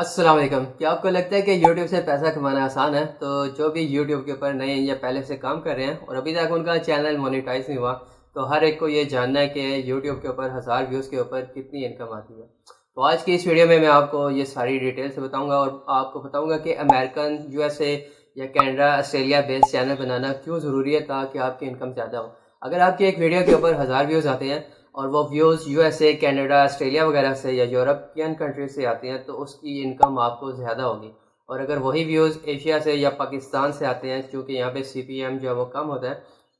السلام علیکم. کیا آپ کو لگتا ہے کہ یوٹیوب سے پیسہ کمانا آسان ہے؟ تو جو بھی یوٹیوب کے اوپر نئے یا پہلے سے کام کر رہے ہیں اور ابھی تک ان کا چینل مونیٹائز نہیں ہوا، تو ہر ایک کو یہ جاننا ہے کہ یوٹیوب کے اوپر 1000 ویوز کے اوپر کتنی انکم آتی ہے. تو آج کی اس ویڈیو میں آپ کو یہ ساری ڈیٹیل سے بتاؤں گا اور آپ کو بتاؤں گا کہ امریکن، یو ایس اے یا کینیڈا، آسٹریلیا بیس چینل بنانا کیوں ضروری ہے تاکہ آپ کی انکم زیادہ ہو. اگر آپ کی ایک ویڈیو کے اوپر 1000 ویوز آتے ہیں اور وہ views U S A, Canada, Australia وغیرہ سے یا یورپین کنٹریز سے آتے ہیں تو اس کی انکم آپ کو زیادہ ہوگی. اور اگر وہی ویوز ایشیا سے یا پاکستان سے آتے ہیں، چونکہ یہاں پہ سی پی ایم جو ہے وہ کم ہوتا ہے،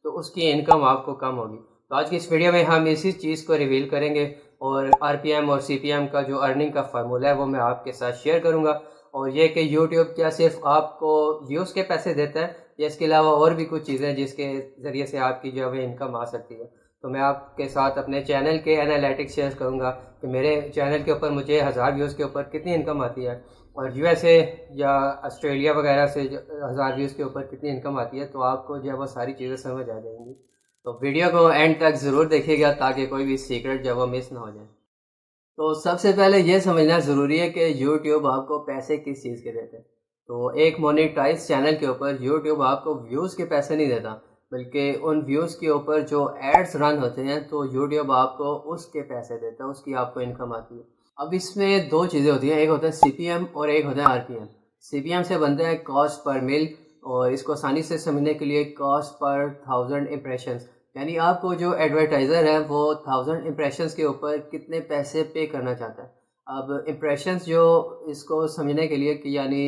تو اس کی انکم آپ کو کم ہوگی. تو آج کی اس ویڈیو میں ہم اسی چیز کو ریویل کریں گے اور آر پی ایم اور سی پی ایم کا جو ارننگ کا فارمولہ ہے وہ میں آپ کے ساتھ شیئر کروں گا. اور یہ کہ یوٹیوب کیا صرف آپ کو ویوز کے پیسے دیتا ہے یا اس کے علاوہ اور بھی کچھ چیزیں جس کے ذریعے سے آپ کی جو ہے انکم آ سکتی ہے. تو میں آپ کے ساتھ اپنے چینل کے انالیٹکس شیئر کروں گا کہ میرے چینل کے اوپر مجھے 1000 ویوز کے اوپر کتنی انکم آتی ہے اور یو ایس اے یا آسٹریلیا وغیرہ سے 1000 ویوز کے اوپر کتنی انکم آتی ہے. تو آپ کو جو ہے وہ ساری چیزیں سمجھ آ جائیں گی. تو ویڈیو کو اینڈ تک ضرور دیکھیے گا تاکہ کوئی بھی سیکرٹ جو ہے وہ مس نہ ہو جائے. تو سب سے پہلے یہ سمجھنا ضروری ہے کہ یوٹیوب آپ کو پیسے کس چیز کے دیتے ہیں. تو ایک مونیٹائز چینل کے اوپر یوٹیوب آپ کو ویوز کے پیسے نہیں دیتا، بلکہ ان ویوز کے اوپر جو ایڈز رن ہوتے ہیں تو یوٹیوب آپ کو اس کے پیسے دیتا ہے، اس کی آپ کو انکم آتی ہے. اب اس میں دو چیزیں ہوتی ہیں، ایک ہوتا ہے سی پی ایم اور ایک ہوتا ہے are P M. C P M سے بنتا ہے کاسٹ پر مل، اور اس کو آسانی سے سمجھنے کے لیے کاسٹ پر 1000 امپریشنز، یعنی آپ کو جو ایڈورٹائزر ہے وہ 1000 امپریشنز کے اوپر کتنے پیسے پے کرنا چاہتا ہے. اب امپریشنز جو اس کو سمجھنے کے لیے کہ یعنی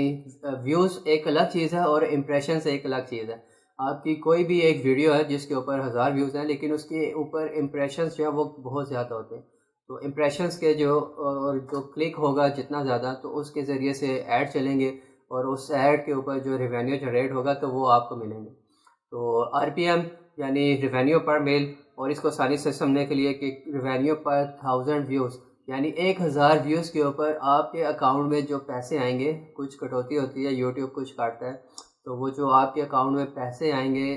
ویوز ایک الگ چیز ہے اور امپریشنز ایک الگ چیز ہے. آپ کی کوئی بھی ایک ویڈیو ہے جس کے اوپر 1000 ویوز ہیں لیکن اس کے اوپر امپریشنز جو ہے وہ بہت زیادہ ہوتے ہیں. تو امپریشنز کے جو کلک ہوگا جتنا زیادہ تو اس کے ذریعے سے ایڈ چلیں گے اور اس ایڈ کے اوپر جو ریونیو جنریٹ ہوگا تو وہ آپ کو ملیں گے. تو آر پی ایم یعنی ریونیو پر میل، اور اس کو آسانی سے سمجھنے کے لیے کہ ریونیو پر 1000 ویوز، یعنی 1000 ویوز کے اوپر آپ کے اکاؤنٹ میں جو پیسے آئیں گے، کچھ کٹوتی ہوتی ہے، یوٹیوب کچھ کاٹتا ہے، تو وہ جو آپ کے اکاؤنٹ میں پیسے آئیں گے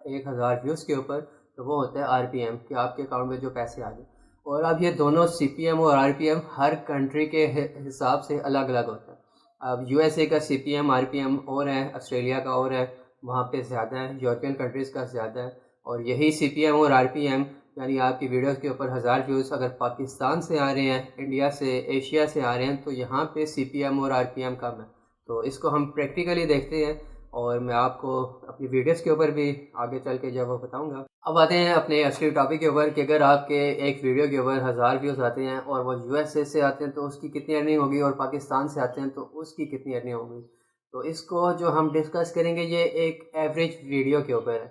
1000 ویوز کے اوپر تو وہ ہوتا ہے آر پی ایم، کہ آپ کے اکاؤنٹ میں جو پیسے آ گئے. اور اب یہ دونوں سی پی ایم اور are P M Hare country کے حساب سے الگ الگ ہوتا ہے. اب یو ایس اے کا C P M R P M اور ہے، آسٹریلیا کا اور ہے، وہاں پہ زیادہ ہے، یورپین کنٹریز کا زیادہ ہے. اور یہی سی پی ایم اور آر پی ایم یعنی آپ کی ویڈیوز کے اوپر 1000 ویوز اگر پاکستان سے آ رہے ہیں، انڈیا سے، ایشیا سے آ رہے ہیں، تو یہاں پہ سی پی ایم اور آر پی ایم کم ہے. تو اس کو ہم پریکٹیکلی دیکھتے ہیں اور میں آپ کو اپنی ویڈیوز کے اوپر بھی آگے چل کے جب وہ بتاؤں گا. اب آتے ہیں اپنے اصلی ٹاپک کے اوپر کہ اگر آپ کے ایک ویڈیو کے اوپر 1000 ویوز آتے ہیں اور وہ یو ایس اے سے آتے ہیں تو اس کی کتنی ارننگ ہوگی، اور پاکستان سے آتے ہیں تو اس کی کتنی ارننگ ہوگی. تو اس کو جو ہم ڈسکس کریں گے یہ ایک ایوریج ویڈیو کے اوپر ہے.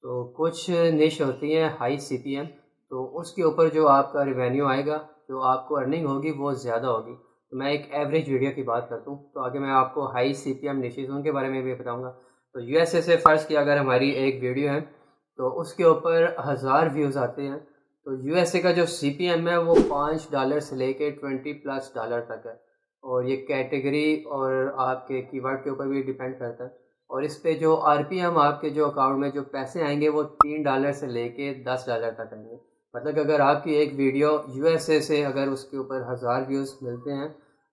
تو کچھ نش ہوتی ہیں ہائی سی پی ایم، تو اس کے اوپر جو آپ کا ریونیو آئے گا، جو آپ کو ارننگ ہوگی وہ زیادہ ہوگی. تو میں ایک ایوریج ویڈیو کی بات کرتا ہوں، تو آگے میں آپ کو ہائی سی پی ایم نشیز ان کے بارے میں بھی بتاؤں گا. تو یو ایس اے سے فرض کیا اگر ہماری ایک ویڈیو ہے تو اس کے اوپر 1000 ویوز آتے ہیں، تو یو ایس اے کا جو سی پی ایم ہے وہ $5 سے لے کے $20+ تک ہے. اور یہ کیٹیگری اور آپ کے کی ورڈ کے اوپر بھی ڈیپینڈ کرتا ہے. اور اس پہ جو آر پی ایم آپ کے جو اکاؤنٹ میں جو پیسے آئیں گے وہ $3 سے لے کے $10 تک آئیں گے. مطلب کہ اگر آپ کی ایک ویڈیو یو ایس اے سے اگر اس کے اوپر 1000 ویوز ملتے ہیں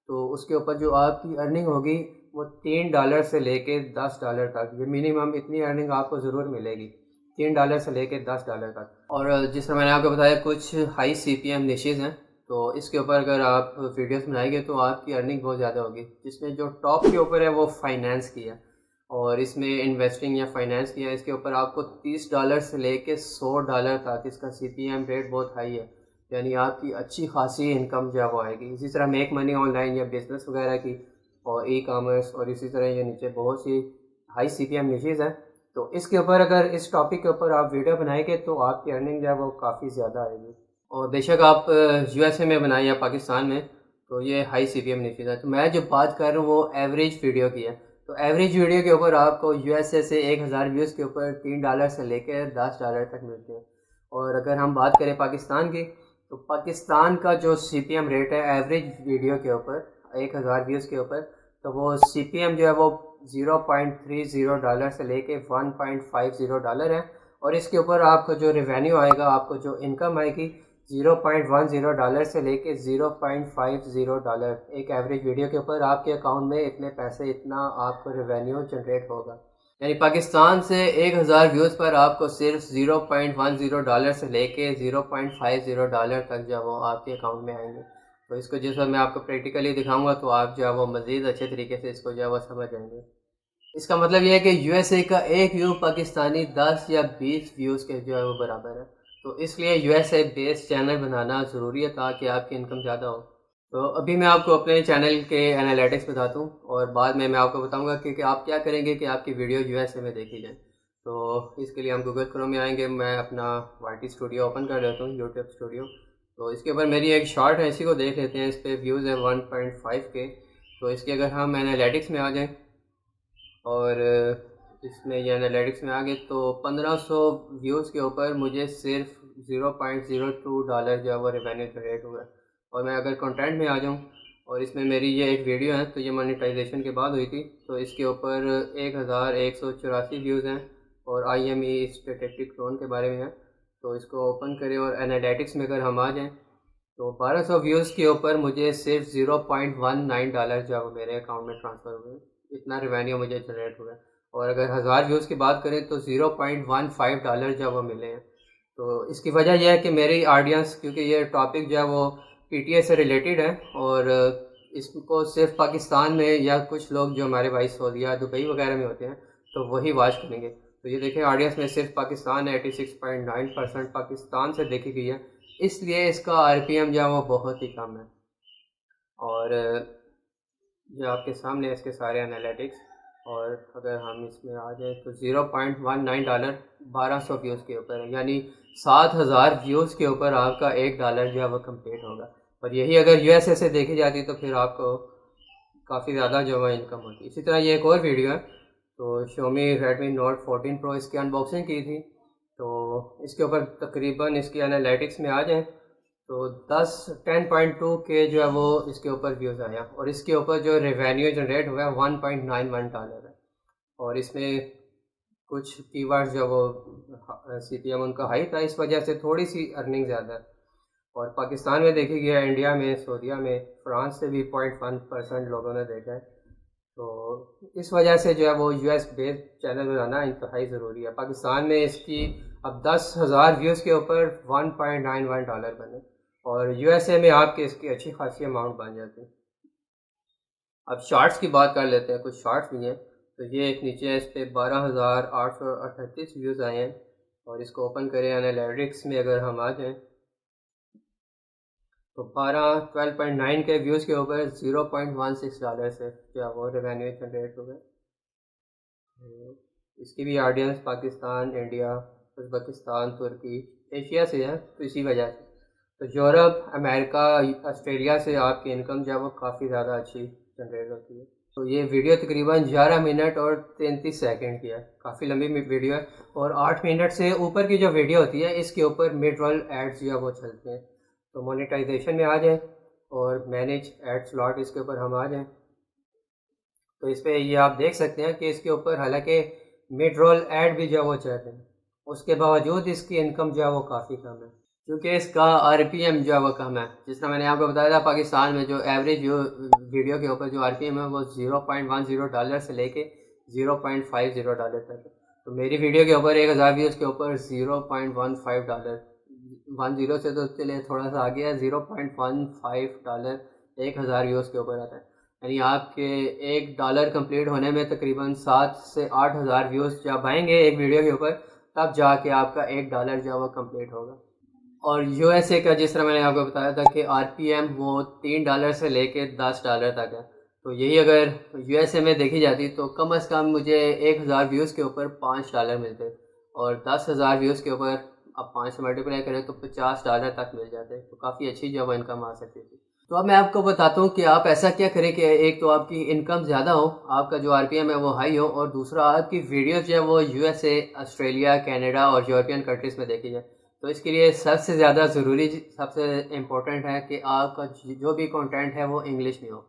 تو اس کے اوپر جو آپ کی ارننگ ہوگی وہ $3 سے لے کے $10 تک، یہ منیمم اتنی ارننگ آپ کو ضرور ملے گی، $3 سے لے کے $10 تک. اور جس طرح میں نے آپ کو بتایا کچھ ہائی سی پی ایم نشیز ہیں، تو اس کے اوپر اگر آپ ویڈیوز بنائیں گے تو آپ کی ارننگ بہت زیادہ ہوگی. جس میں جو ٹاپ کے اوپر ہے وہ فائنینس کی ہے، اور اس میں انویسٹنگ یا فائنینس کی ہے. اس کے اوپر آپ کو $30 سے لے کے $100 تک اس کا سی پی ایم ریٹ بہت ہائی ہے، یعنی آپ کی اچھی خاصی انکم جو ہے وہ آئے گی. اسی طرح میک منی آن لائن یا بزنس وغیرہ کی، اور ای کامرس، اور اسی طرح یہ نیچے بہت سی ہائی سی پی ایم نشیز ہیں. تو اس کے اوپر اگر اس ٹاپک کے اوپر آپ ویڈیو بنائیں گے تو آپ کی ارننگ جو ہے وہ کافی زیادہ آئے گی. اور بے شک آپ یو ایس اے میں بنائیں یا پاکستان میں، تو یہ ہائی سی پی ایم نشیز ہے. تو میں جو بات کر رہا ہوں وہ ایوریج ویڈیو کی ہے. تو ایوریج ویڈیو کے اوپر آپ کو یو ایس اے سے 1000 ویوز کے اوپر $3 سے لے کے $10 تک ملتے ہیں. اور اگر ہم بات کریں پاکستان کی، تو پاکستان کا جو سی پی ایم ریٹ ہے ایوریج ویڈیو کے اوپر 1000 ویوز کے اوپر، تو وہ سی پی ایم جو ہے وہ $0.30 سے لے کے $1.50 ہے. اور اس کے اوپر آپ کو جو ریونیو آئے گا، آپ کو جو انکم آئے گی $0.10 سے لے کے $0.50 ایک ایوریج ویڈیو کے اوپر آپ کے اکاؤنٹ میں اتنے پیسے، اتنا آپ کو ریونیو جنریٹ ہوگا. یعنی پاکستان سے 1000 ویوز پر آپ کو صرف $0.10 سے لے کے $0.50 تک جو ہے وہ آپ کے اکاؤنٹ میں آئیں گے. تو اس کو جس وقت میں آپ کو پریکٹیکلی دکھاؤں گا تو آپ جو ہے وہ مزید اچھے طریقے سے اس کو جو ہے وہ سمجھ جائیں گے. اس کا مطلب یہ ہے کہ یو ایس اے کا ایک ویو پاکستانی 10 یا 20 ویوز کے جو ہے وہ برابر ہے. تو اس لیے U S A base channel بنانا ضروری ہے تاکہ آپ کی انکم زیادہ ہو. تو ابھی میں آپ کو اپنے چینل کے انالیٹکس بتاتا ہوں اور بعد میں آپ کو بتاؤں گا کہ آپ کیا کریں گے کہ آپ کی ویڈیو یو ایس اے میں دیکھی جائیں. تو اس کے لیے ہم گوگل کروم میں آئیں گے. میں اپنا وائی ٹی اسٹوڈیو اوپن کر لیتا ہوں، یوٹیوب اسٹوڈیو. تو اس کے اوپر میری ایک شارٹ ہے، اسی کو دیکھ لیتے ہیں. اس پہ ویوز ہے 1.5 کے. تو اس کے اگر ہم انالیٹکس میں آ جائیں اور اس میں یہ انالیٹکس میں آ گئے تو 1500 ویوز کے اوپر مجھے صرف $0.02 جو ہے وہ ریونیو جنریٹ ہوا ہے. اور میں اگر کنٹینٹ میں آ جاؤں اور اس میں میری یہ ایک ویڈیو ہے تو یہ مانیٹائزیشن کے بعد ہوئی تھی. تو اس کے اوپر 1184 ویوز ہیں اور I M E statistic loan کے بارے میں ہے. تو اس کو اوپن کریں اور انالیٹکس میں اگر ہم آ جائیں تو 1200 ویوز کے اوپر مجھے صرف $0.19 جو ہے وہ میرے اکاؤنٹ میں ٹرانسفر ہوئے. اتنا ریونیو مجھے جنریٹ ہوا ہے. اور اگر 1000 ویوز کی بات کریں تو $0.15 جو وہ ملے ہیں. تو اس کی وجہ یہ ہے کہ میری آڈینس، کیونکہ یہ ٹاپک جو ہے وہ پی ٹی اے سے ریلیٹڈ ہے اور اس کو صرف پاکستان میں یا کچھ لوگ جو ہمارے بھائی سعودیہ دبئی وغیرہ میں ہوتے ہیں تو وہی واچ کریں گے. تو یہ دیکھیں آڈینس میں صرف پاکستان 86.9% پاکستان سے دیکھی گئی ہے. اس لیے اس کا آر پی ایم جو ہے وہ بہت ہی کم ہے. اور جو آپ کے سامنے اس کے سارے انالیٹکس، اور اگر ہم اس میں آ جائیں تو $0.19 1200 ویوز کے اوپر ہے. یعنی 7000 ویوز کے اوپر آپ کا $1 جو ہے وہ کمپلیٹ ہوگا. اور یہی اگر یو ایس اے سے دیکھی جاتی تو پھر آپ کو کافی زیادہ جو ہے انکم ہوتی. اسی طرح یہ ایک اور ویڈیو ہے. تو شومی ریڈمی نوٹ 14 پرو اس کی انباکسنگ کی تھی. تو اس کے اوپر تقریباً اس کی انالیٹکس میں آ جائیں تو 10.2 کے جو ہے وہ اس کے اوپر ویوز آیا. اور اس کے اوپر جو ریونیو جنریٹ ہوا ہے $1.91 ہے. اور اس میں کچھ کی ورڈ جو وہ سی پی ایم ان کا ہائی تھا، اس وجہ سے تھوڑی سی ارننگ زیادہ ہے. اور پاکستان میں دیکھی گیا، انڈیا میں، سعودیہ میں، فرانس سے بھی 0.1% لوگوں نے دیکھا ہے. تو اس وجہ سے جو ہے وہ یو ایس بیس چینل بنانا انتہائی ضروری ہے. پاکستان میں اس کی اب 10,000 ویوز کے اوپر $1.91 بنے اور یو ایس اے میں آپ کے اس کی اچھی خاصی اماؤنٹ بن جاتی ہے. اب شارٹس کی بات کر لیتے ہیں. کچھ شارٹس بھی ہیں. تو یہ ایک نیچے ہے، اس پہ 12,838 ویوز آئے ہیں. اور اس کو اوپن کریں انالیٹکس میں اگر ہم آ جائیں تو 12.9 کے ویوز کے اوپر $0.16 سے کیا وہ ریونیو جنریٹ ہو گئے. اس کی بھی آڈینس پاکستان، انڈیا، ازبکستان، ترکی، ایشیا سے ہے. تو اسی وجہ سے تو یورپ، امریکہ، آسٹریلیا سے آپ کی انکم جو ہے وہ کافی زیادہ اچھی جنریٹ ہوتی ہے. تو یہ ویڈیو تقریباً 11 منٹ اور 33 سیکنڈ کی ہے. کافی لمبی ویڈیو ہے. اور 8 منٹ سے اوپر کی جو ویڈیو ہوتی ہے اس کے اوپر مڈ رول ایڈز جو ہے وہ چلتے ہیں. تو مونیٹائزیشن میں آ جائیں اور مینیج ایڈ سلاٹ اس کے اوپر ہم آ جائیں تو اس پہ یہ آپ دیکھ سکتے ہیں کہ اس کے اوپر حالانکہ مڈ رول ایڈ بھی جو ہے وہ چلتے ہیں، اس کے باوجود اس کی انکم جو ہے وہ کافی کم ہے کیونکہ اس کا آر پی ایم جو ہے وہ کم ہے. جس طرح میں نے آپ کو بتایا تھا پاکستان میں جو ایوریج ویڈیو کے اوپر جو آر پی ایم ہے وہ $0.10 سے لے کے $0.50 تک ہے. تو میری ویڈیو کے اوپر 1000 ویوز کے اوپر $0.15 10 سے تو چلے تھوڑا سا آگے ہے، $0.15 1000 ویوز کے اوپر آتا ہے. یعنی آپ کے $1 کمپلیٹ ہونے میں تقریباً 7 سے 8,000 ویوز جب آئیں گے ایک ویڈیو کے اوپر تب جا کے آپ کا $1 جو ہے وہ کمپلیٹ ہوگا. اور یو ایس اے کا جس طرح میں نے آپ کو بتایا تھا کہ آر پی ایم وہ $3 سے لے کے $10 تک ہے. تو یہی اگر یو ایس اے میں دیکھی جاتی تو کم از کم مجھے 1000 ویوز کے اوپر $5 ملتے اور 10,000 ویوز کے اوپر اب 5 سے ملٹیپلائی کریں تو $50 تک مل جاتے. تو کافی اچھی جو ہے انکم آ سکتی تھی. تو اب میں آپ کو بتاتا ہوں کہ آپ ایسا کیا کریں کہ ایک تو آپ کی انکم زیادہ ہو، آپ کا جو آر پی ایم ہے وہ ہائی ہو، اور دوسرا آپ کی ویڈیوز جو ہے وہ you S a, Australia, Canada اور یورپین کنٹریز میں دیکھی جائے. تو اس کے لیے سب سے زیادہ ضروری، سب سے امپورٹنٹ ہے کہ آپ کا جو بھی کنٹینٹ ہے وہ انگلش میں ہو،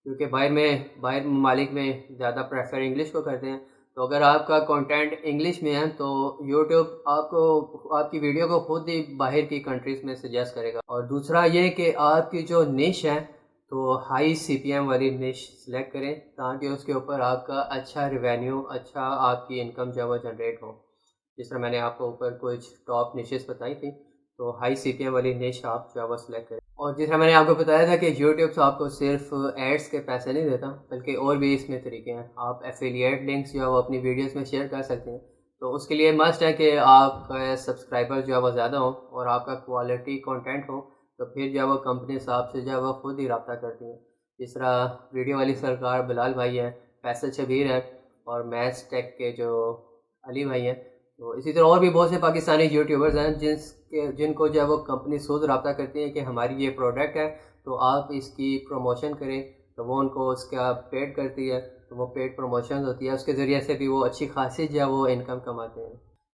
کیونکہ باہر ممالک میں زیادہ پریفر انگلش کو کرتے ہیں. تو اگر آپ کا کنٹینٹ انگلش میں ہے تو یوٹیوب آپ کی ویڈیو کو خود ہی باہر کی کنٹریز میں سجیسٹ کرے گا. اور دوسرا یہ کہ آپ کی جو نش ہے تو ہائی سی پی ایم والی نش سلیکٹ کریں تاکہ اس کے اوپر آپ کا اچھا ریونیو، اچھا آپ کی انکم جو ہے وہ جنریٹ ہو. جس طرح میں نے آپ کو اوپر کچھ ٹاپ نشز بتائی تھیں، تو ہائی سی پی ایم والی نش آپ جو ہے وہ سلیکٹ کریں. اور جس طرح میں نے آپ کو بتایا تھا کہ یوٹیوب سے آپ کو صرف ایڈس کے پیسے نہیں دیتا، بلکہ اور بھی اس میں طریقے ہیں. آپ ایفیلیٹ لنکس جو ہے وہ اپنی ویڈیوز میں شیئر کر سکتے ہیں. تو اس کے لیے مسٹ ہے کہ آپ کا سبسکرائبر جو ہے وہ زیادہ ہوں اور آپ کا کوالٹی کنٹینٹ ہو، تو پھر جو ہے وہ کمپنی صاحب سے جو ہے وہ خود ہی رابطہ کرتی ہیں. جس طرح ویڈیو والی سرکار بلال بھائی ہیں، فیصل شبیر ہے، اور میتھس ٹیک کے جو علی بھائی ہیں. تو اسی طرح اور بھی بہت سے پاکستانی یوٹیوبرز ہیں جن کو جو ہے وہ کمپنی خود رابطہ کرتی ہیں کہ ہماری یہ پروڈکٹ ہے تو آپ اس کی پروموشن کریں. تو وہ ان کو اس کا پیڈ کرتی ہے، تو وہ پیڈ پروموشن ہوتی ہے، اس کے ذریعے سے بھی وہ اچھی خاصی جو ہے وہ انکم کماتے ہیں.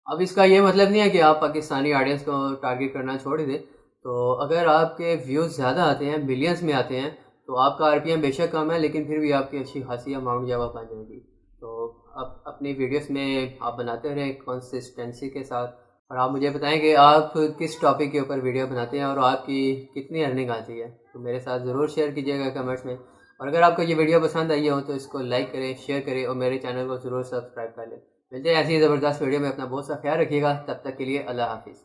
اب اس کا یہ مطلب نہیں ہے کہ آپ پاکستانی آڈینس کو ٹارگیٹ کرنا چھوڑ دیں. تو اگر آپ کے ویوز زیادہ آتے ہیں، ملینز میں آتے ہیں، تو آپ کا آر پی ایم بے شک کم ہے لیکن پھر بھی آپ کی اچھی خاصی اماؤنٹ جو ہے وہ بن جائے گی. تو آپ اپنی ویڈیوز میں آپ بناتے رہیں کنسسٹنسی کے ساتھ، اور آپ مجھے بتائیں کہ آپ کس ٹاپک کے اوپر ویڈیو بناتے ہیں اور آپ کی کتنی ارننگ آتی ہے. تو میرے ساتھ ضرور شیئر کیجیے گا کمنٹس میں. اور اگر آپ کو یہ ویڈیو پسند آئی ہو تو اس کو لائک کریں، شیئر کریں اور میرے چینل کو ضرور سبسکرائب کر لیں. ملتے ہیں ایسی زبردست ویڈیو میں. اپنا بہت سا خیال رکھیے گا. تب تک کے لیے اللہ حافظ.